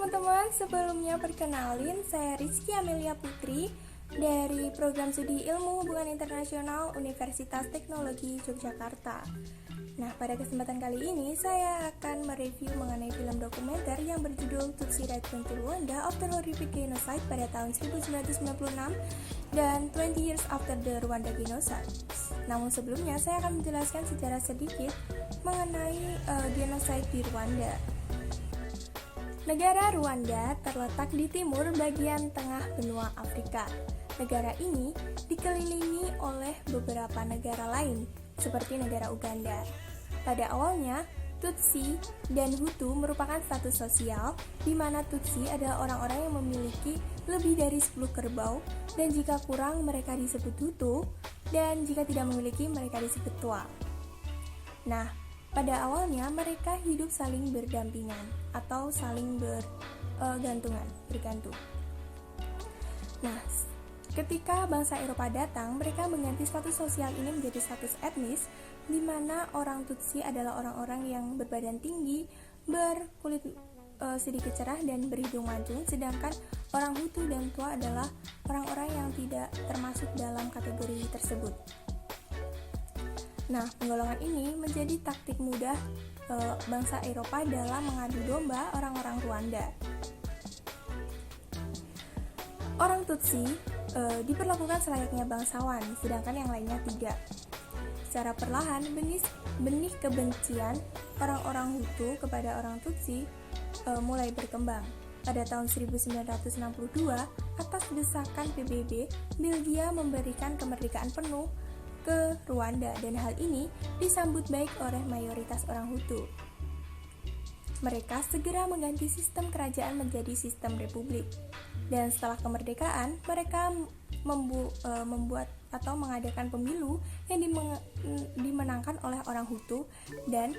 teman-teman, sebelumnya perkenalin saya Rizky Amelia Putri dari Program Studi Ilmu Hubungan Internasional Universitas Teknologi Yogyakarta. Nah, pada kesempatan kali ini saya akan mereview mengenai film dokumenter yang berjudul Tutsi Return to Rwanda After Horrific Genocide pada tahun 1996 dan 20 Years After the Rwanda Genocide. Namun sebelumnya saya akan menjelaskan secara sedikit mengenai genocide di Rwanda. Negara Rwanda terletak di timur bagian tengah benua Afrika. Negara ini dikelilingi oleh beberapa negara lain, seperti negara Uganda. Pada awalnya, Tutsi dan Hutu merupakan status sosial, di mana Tutsi adalah orang-orang yang memiliki lebih dari 10 kerbau, dan jika kurang mereka disebut Hutu, dan jika tidak memiliki mereka disebut Twa. Nah, pada awalnya mereka hidup saling berdampingan atau saling bergantung. Nah, ketika bangsa Eropa datang, mereka mengganti status sosial ini menjadi status etnis, di mana orang Tutsi adalah orang-orang yang berbadan tinggi, berkulit sedikit cerah dan berhidung mancung, sedangkan orang Hutu dan Twa adalah orang-orang yang tidak termasuk dalam kategori tersebut. Nah, penggolongan ini menjadi taktik mudah bangsa Eropa dalam mengadu domba orang-orang Rwanda. Orang Tutsi diperlakukan selayaknya bangsawan, sedangkan yang lainnya tidak. Secara perlahan, benih kebencian orang-orang Hutu kepada orang Tutsi mulai berkembang. Pada tahun 1962, atas desakan PBB, Belgia memberikan kemerdekaan penuh ke Rwanda, dan hal ini disambut baik oleh mayoritas orang Hutu. Mereka segera mengganti sistem kerajaan menjadi sistem republik, dan setelah kemerdekaan mereka membuat atau mengadakan pemilu yang dimenangkan oleh orang Hutu, dan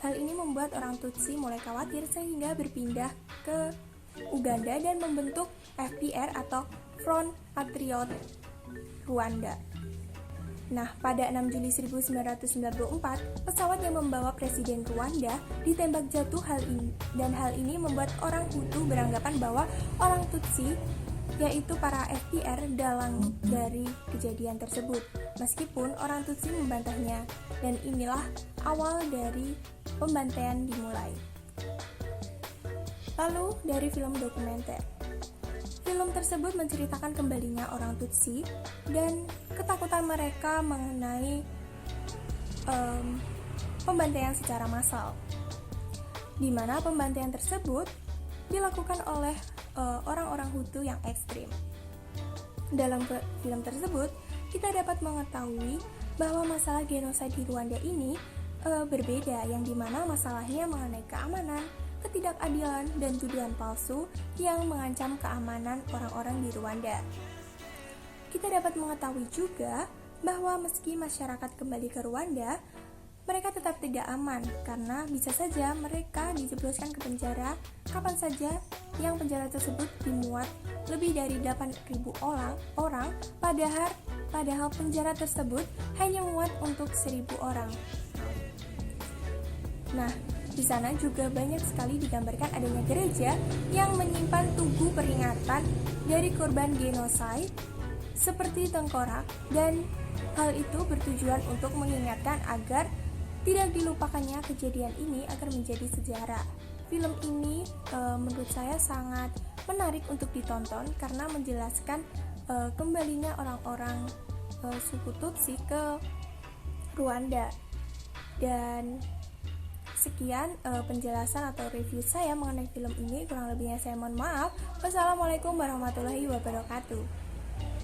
hal ini membuat orang Tutsi mulai khawatir sehingga berpindah ke Uganda dan membentuk FPR atau Front Patriot Rwanda. Nah, pada 6 Juli 1994, pesawat yang membawa Presiden Rwanda ditembak jatuh dan hal ini membuat orang Hutu beranggapan bahwa orang Tutsi, yaitu para FPR, dalang dari kejadian tersebut. Meskipun orang Tutsi membantahnya, dan inilah awal dari pembantaian dimulai. Lalu, dari film dokumenter. Film tersebut menceritakan kembalinya orang Tutsi dan ketakutan mereka mengenai pembantaian secara massal, di mana pembantaian tersebut dilakukan oleh orang-orang Hutu yang ekstrim. Dalam film tersebut, kita dapat mengetahui bahwa masalah genosida di Rwanda ini berbeda, yang dimana masalahnya mengenai keamanan, ketidakadilan, dan tuduhan palsu yang mengancam keamanan orang-orang di Rwanda. Kita dapat mengetahui juga bahwa meski masyarakat kembali ke Rwanda, mereka tetap tidak aman karena bisa saja mereka dijebloskan ke penjara kapan saja, yang penjara tersebut dimuat lebih dari 8.000 orang, padahal penjara tersebut hanya muat untuk 1.000 orang. Nah, di sana juga banyak sekali digambarkan adanya gereja yang menyimpan tugu peringatan dari korban genosida seperti tengkorak, dan hal itu bertujuan untuk mengingatkan agar tidak dilupakannya kejadian ini agar menjadi sejarah. Film ini menurut saya sangat menarik untuk ditonton karena menjelaskan kembalinya orang-orang suku Tutsi ke Rwanda. Dan sekian penjelasan atau review saya mengenai film ini. Kurang lebihnya saya mohon maaf. Wassalamualaikum warahmatullahi wabarakatuh.